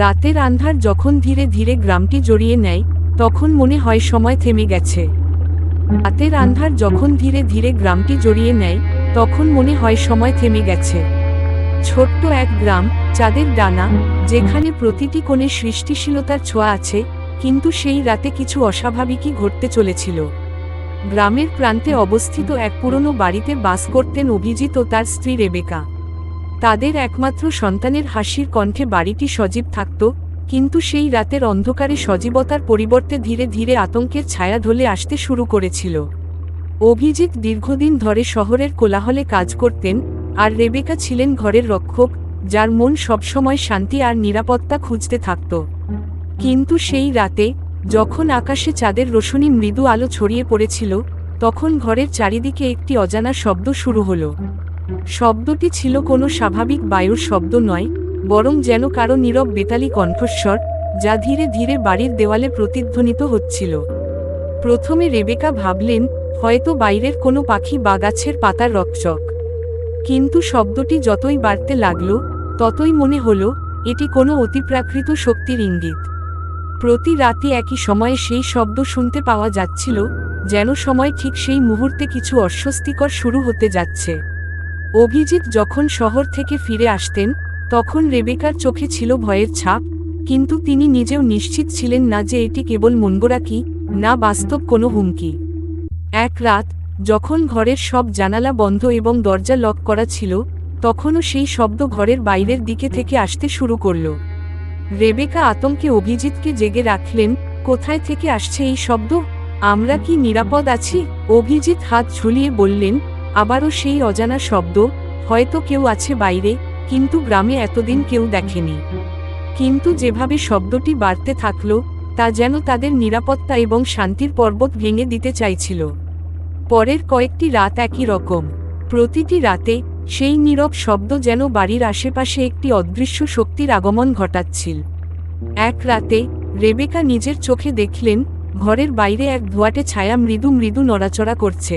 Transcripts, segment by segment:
রাতের আন্ধার যখন ধীরে ধীরে গ্রামটি জড়িয়ে নেয়, তখন মনে হয় সময় থেমে গেছে। রাতের আন্ধার যখন ধীরে ধীরে গ্রামটি জড়িয়ে নেয়, তখন মনে হয় সময় থেমে গেছে। ছোট্ট এক গ্রাম, চাঁদের ডানা, যেখানে প্রতিটি কোণে সৃষ্টিশীলতার ছোঁয়া আছে, কিন্তু সেই রাতে কিছু অস্বাভাবিকই ঘটতে চলেছিল। গ্রামের প্রান্তে অবস্থিত এক পুরনো বাড়িতে বাস করতেন অভিজিৎ ও তার স্ত্রী রেবেকা। তাদের একমাত্র সন্তানের হাসির কণ্ঠে বাড়িটি সজীব থাকত, কিন্তু সেই রাতের অন্ধকারে সজীবতার পরিবর্তে ধীরে ধীরে আতঙ্কের ছায়া ঢলে আসতে শুরু করেছিল। অভিজিৎ দীর্ঘদিন ধরে শহরের কোলাহলে কাজ করতেন, আর রেবেকা ছিলেন ঘরের রক্ষক, যার মন সবসময় শান্তি আর নিরাপত্তা খুঁজতে থাকত। কিন্তু সেই রাতে, যখন আকাশে চাঁদের রোশনি মৃদু আলো ছড়িয়ে পড়েছিল, তখন ঘরের চারিদিকে একটি অজানা শব্দ শুরু হলো। শব্দটি ছিল কোনো স্বাভাবিক বায়ুর শব্দ নয়, বরং যেন কারো নীরব বেতালি কণ্ঠস্বর, যা ধীরে ধীরে বাড়ির দেওয়ালে প্রতিধ্বনিত হচ্ছিল। প্রথমে রেবেকা ভাবলেন, হয়তো বাইরের কোনো পাখি বা গাছের পাতার রকচক। কিন্তু শব্দটি যতই বাড়তে লাগল, ততই মনে হলো এটি কোনো অতিপ্রাকৃত শক্তির ইঙ্গিত। প্রতি রাতে একই সময়ে সেই শব্দ শুনতে পাওয়া যাচ্ছিল, যেন সময় ঠিক সেই মুহূর্তে কিছু অস্বস্তিকর শুরু হতে যাচ্ছে। অভিজিৎ যখন শহর থেকে ফিরে আসতেন, তখন রেবেকার চোখে ছিল ভয়ের ছাপ, কিন্তু তিনি নিজেও নিশ্চিত ছিলেন না যে এটি কেবল মনগড়াকি, না বাস্তব কোনো হুমকি। এক রাত, যখন ঘরের সব জানালা বন্ধ এবং দরজা লক করা ছিল, তখনও সেই শব্দ ঘরের বাইরের দিকে থেকে আসতে শুরু করল। রেবেকা আতঙ্কে অভিজিৎকে জেগে রাখলেন, কোথায় থেকে আসছে এই শব্দ? আমরা কি নিরাপদ আছি? অভিজিৎ হাত ঝুলিয়ে বললেন, আবারও সেই অজানা শব্দ, হয়তো কেউ আছে বাইরে, কিন্তু গ্রামে এতদিন কেউ দেখেনি। কিন্তু যেভাবে শব্দটি বাড়তে থাকল, তা যেন তাদের নিরাপত্তা এবং শান্তির পর্বত ভেঙে দিতে চাইছিল। পরের কয়েকটি রাত একই রকম। প্রতিটি রাতে সেই নীরব শব্দ যেন বাড়ির আশেপাশে একটি অদৃশ্য শক্তির আগমন ঘটাচ্ছিল। এক রাতে রেবেকা নিজের চোখে দেখলেন, ঘরের বাইরে এক ধোঁয়াটে ছায়া মৃদু মৃদু নড়াচড়া করছে।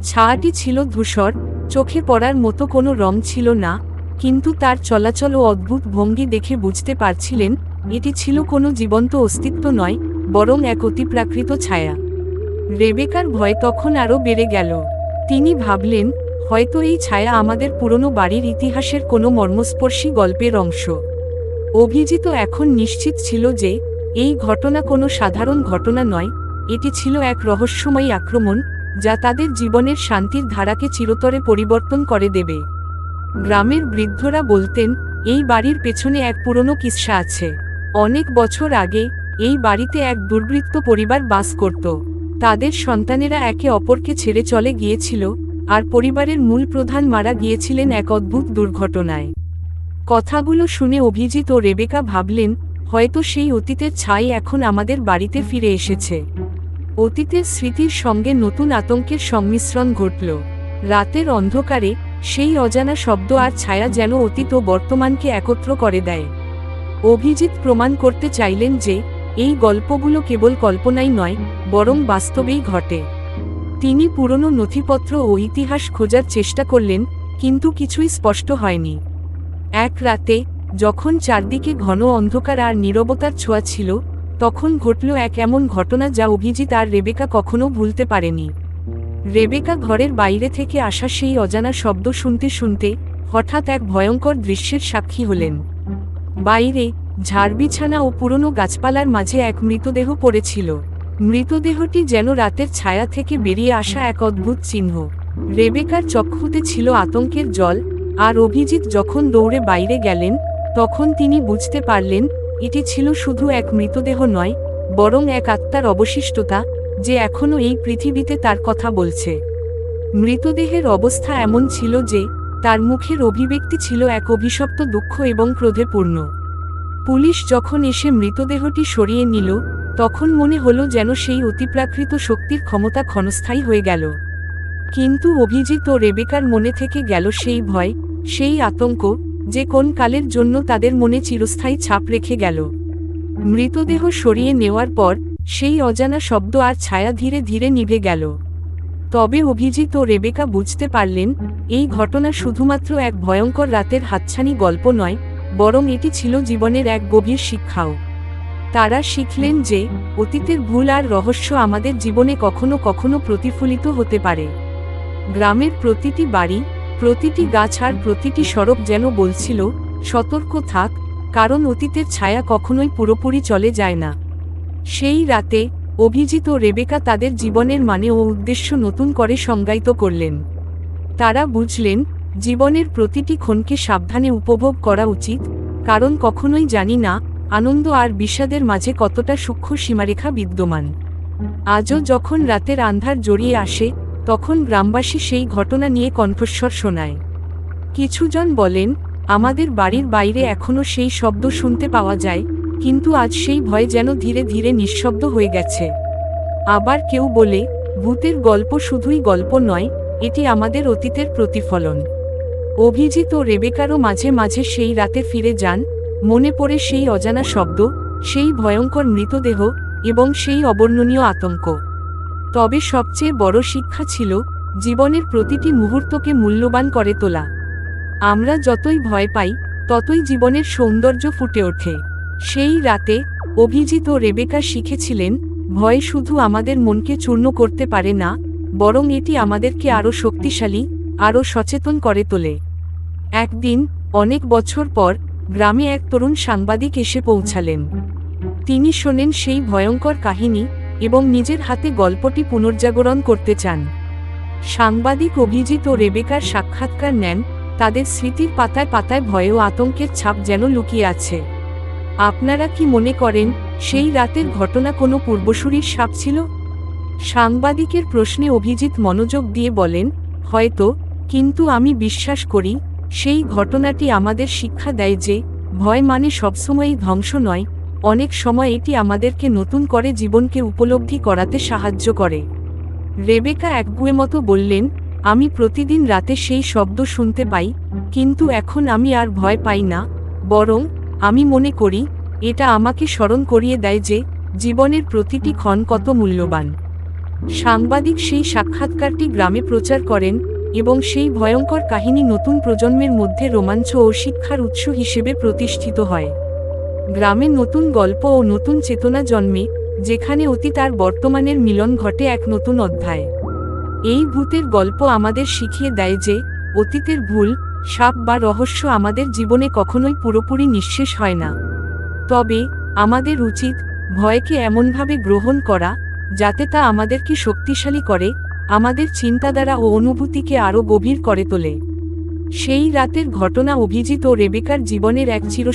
ছায়াটি ছিল ধূসর, চোখে পড়ার মতো কোনো রং ছিল না, কিন্তু তার চলাচল ও অদ্ভুত ভঙ্গি দেখে বুঝতে পারছিলেন, এটি ছিল কোনো জীবন্ত অস্তিত্ব নয়, বরং এক অতিপ্রাকৃত ছায়া। রেবেকার ভয় তখন আরও বেড়ে গেল। তিনি ভাবলেন, হয়তো এই ছায়া আমাদের পুরনো বাড়ির ইতিহাসের কোনো মর্মস্পর্শী গল্পের অংশ। অভিজিৎ এখন নিশ্চিত ছিল যে, এই ঘটনা কোনো সাধারণ ঘটনা নয়, এটি ছিল এক রহস্যময়ী আক্রমণ, যা তাদের জীবনের শান্তির ধারাকে চিরতরে পরিবর্তন করে দেবে। গ্রামের বৃদ্ধরা বলতেন, এই বাড়ির পেছনে এক পুরনো কিস্সা আছে। অনেক বছর আগে এই বাড়িতে এক দুর্বৃত্ত পরিবার বাস করত। তাদের সন্তানেরা একে অপরকে ছেড়ে চলে গিয়েছিল, আর পরিবারের মূল প্রধান মারা গিয়েছিলেন এক অদ্ভুত দুর্ঘটনায়। কথাগুলো শুনে অভিজিৎ ও রেবেকা ভাবলেন, হয়তো সেই অতীতের ছাই এখন আমাদের বাড়িতে ফিরে এসেছে। অতীতের স্মৃতির সঙ্গে নতুন আতঙ্কের সংমিশ্রণ ঘটল। রাতের অন্ধকারে সেই অজানা শব্দ আর ছায়া যেন অতীত ও বর্তমানকে একত্র করে দেয়। অভিজিৎ প্রমাণ করতে চাইলেন যে, এই গল্পগুলো কেবল কল্পনাই নয়, বরং বাস্তবেই ঘটে। তিনি পুরনো নথিপত্র ও ইতিহাস খোঁজার চেষ্টা করলেন, কিন্তু কিছুই স্পষ্ট হয়নি। এক রাতে, যখন চারদিকে ঘন অন্ধকার আর নীরবতার ছোঁয়া ছিল, তখন ঘটল এক এমন ঘটনা যা অভিজিৎ আর রেবেকা কখনো ভুলতে পারেনি। রেবেকা ঘরের বাইরে থেকে আসা সেই অজানা শব্দ শুনতে শুনতে হঠাৎ এক ভয়ঙ্কর দৃশ্যের সাক্ষী হলেন। বাইরে ঝাড়বিছানা ও পুরনো গাছপালার মাঝে এক মৃতদেহ পড়েছিল। মৃতদেহটি যেন রাতের ছায়া থেকে বেরিয়ে আসা এক অদ্ভুত চিহ্ন। রেবেকার চক্ষুতে ছিল আতঙ্কের জল, আর অভিজিৎ যখন দৌড়ে বাইরে গেলেন, তখন তিনি বুঝতে পারলেন, এটি ছিল শুধু এক মৃতদেহ নয়, বরং এক আত্মার অবশিষ্টতা, যে এখনও এই পৃথিবীতে তার কথা বলছে। মৃতদেহের অবস্থা এমন ছিল যে, তার মুখের অভিব্যক্তি ছিল এক অভিশপ্ত দুঃখ এবং ক্রোধে পূর্ণ। পুলিশ যখন এসে মৃতদেহটি সরিয়ে নিল, তখন মনে হলো যেন সেই অতিপ্রাকৃত শক্তির ক্ষমতা ক্ষণস্থায়ী হয়ে গেল। কিন্তু অভিজিৎ ও রেবেকার মনে থেকে গেল সেই ভয়, সেই আতঙ্ক, যে কোন কালের জন্য তাদের মনে চিরস্থায়ী ছাপ রেখে গেল। মৃতদেহ সরিয়ে নেওয়ার পর সেই অজানা শব্দ আর ছায়া ধীরে ধীরে নিভে গেল। তবে অভিজিৎ ও রেবেকা বুঝতে পারলেন, এই ঘটনা শুধুমাত্র এক ভয়ঙ্কর রাতের হাতছানি গল্প নয়, বরং এটি ছিল জীবনের এক গভীর শিক্ষাও। তারা শিখলেন যে অতীতের ভুল আর রহস্য আমাদের জীবনে কখনো কখনো প্রতিফলিত হতে পারে। গ্রামের প্রতিটি বাড়ি, প্রতিটি গাছ আর প্রতিটি সড়ক যেন বলছিল, সতর্ক থাক, কারণ অতীতের ছায়া কখনোই পুরোপুরি চলে যায় না। সেই রাতে অভিজিৎ ও রেবেকা তাদের জীবনের মানে ও উদ্দেশ্য নতুন করে সংজ্ঞায়িত করলেন। তারা বুঝলেন, জীবনের প্রতিটি ক্ষণকে সাবধানে উপভোগ করা উচিত, কারণ কখনোই জানি না আনন্দ আর বিষাদের মাঝে কতটা সূক্ষ্ম সীমারেখা বিদ্যমান। আজও যখন রাতের আন্ধার জড়িয়ে আসে, তখন গ্রামবাসী সেই ঘটনা নিয়ে কণ্ঠস্বর শোনায়। কিছুজন বলেন, আমাদের বাড়ির বাইরে এখনও সেই শব্দ শুনতে পাওয়া যায়, কিন্তু আজ সেই ভয় যেন ধীরে ধীরে নিঃশব্দ হয়ে গেছে। আবার কেউ বলে, ভূতের গল্প শুধুই গল্প নয়, এটি আমাদের অতীতের প্রতিফলন। অভিজিৎ ও রেবেকারও মাঝে মাঝে সেই রাতে ফিরে যান, মনে পড়ে সেই অজানা শব্দ, সেই ভয়ঙ্কর মৃতদেহ এবং সেই অবর্ণনীয় আতঙ্ক। তবে সবচেয়ে বড় শিক্ষা ছিল জীবনের প্রতিটি মুহূর্তকে মূল্যবান করে তোলা। আমরা যতই ভয় পাই, ততই জীবনের সৌন্দর্য ফুটে ওঠে। সেই রাতে অভিজিৎ ও রেবেকা শিখেছিলেন, ভয় শুধু আমাদের মনকে চূর্ণ করতে পারে না, বরং এটি আমাদেরকে আরও শক্তিশালী, আরও সচেতন করে তোলে। একদিন, অনেক বছর পর, গ্রামে এক তরুণ সাংবাদিক এসে পৌঁছালেন। তিনি শোনেন সেই ভয়ঙ্কর কাহিনী এবং নিজের হাতে গল্পটি পুনর্জাগরণ করতে চান। সাংবাদিক অভিজিৎ ও রেবেকার সাক্ষাৎকার নেন, তাদের স্মৃতির পাতায় পাতায় ভয় ও আতঙ্কের ছাপ যেন লুকিয়ে আছে। আপনারা কি মনে করেন, সেই রাতের ঘটনা কোনো পূর্বসূরির ছাপ ছিল? সাংবাদিকের প্রশ্নে অভিজিৎ মনোযোগ দিয়ে বলেন, হয়তো, কিন্তু আমি বিশ্বাস করি, সেই ঘটনাটি আমাদের শিক্ষা দেয় যে ভয় মানে সবসময়ই ধ্বংস নয়, অনেক সময় এটি আমাদেরকে নতুন করে জীবনকে উপলব্ধি করাতে সাহায্য করে। রেবেকা একগুঁয়ে মতো বললেন, আমি প্রতিদিন রাতে সেই শব্দ শুনতে পাই, কিন্তু এখন আমি আর ভয় পাই না, বরং আমি মনে করি এটা আমাকে স্মরণ করিয়ে দেয় যে জীবনের প্রতিটি ক্ষণ কত মূল্যবান। সাংবাদিক সেই সাক্ষাৎকারটি গ্রামে প্রচার করেন এবং সেই ভয়ঙ্কর কাহিনী নতুন প্রজন্মের মধ্যে রোমাঞ্চ ও শিক্ষার উৎস হিসেবে প্রতিষ্ঠিত হয়। গ্রামে নতুন গল্প ও নতুন চেতনা জন্মে, যেখানে অতীত আর বর্তমানের মিলন ঘটে এক নতুন অধ্যায়। এই ভূতের গল্প আমাদের শিখিয়ে দেয় যে অতীতের ভুল, সাপ বা রহস্য আমাদের জীবনে কখনোই পুরোপুরি নিঃশেষ হয় না। তবে আমাদের উচিত ভয়কে এমনভাবে গ্রহণ করা যাতে তা আমাদেরকে শক্তিশালী করে, আমাদের চিন্তাধারা ও অনুভূতিকে আরও গভীর করে তোলে। সেই রাতের ঘটনা অভিজিৎ ও রেবেকার জীবনের এক চির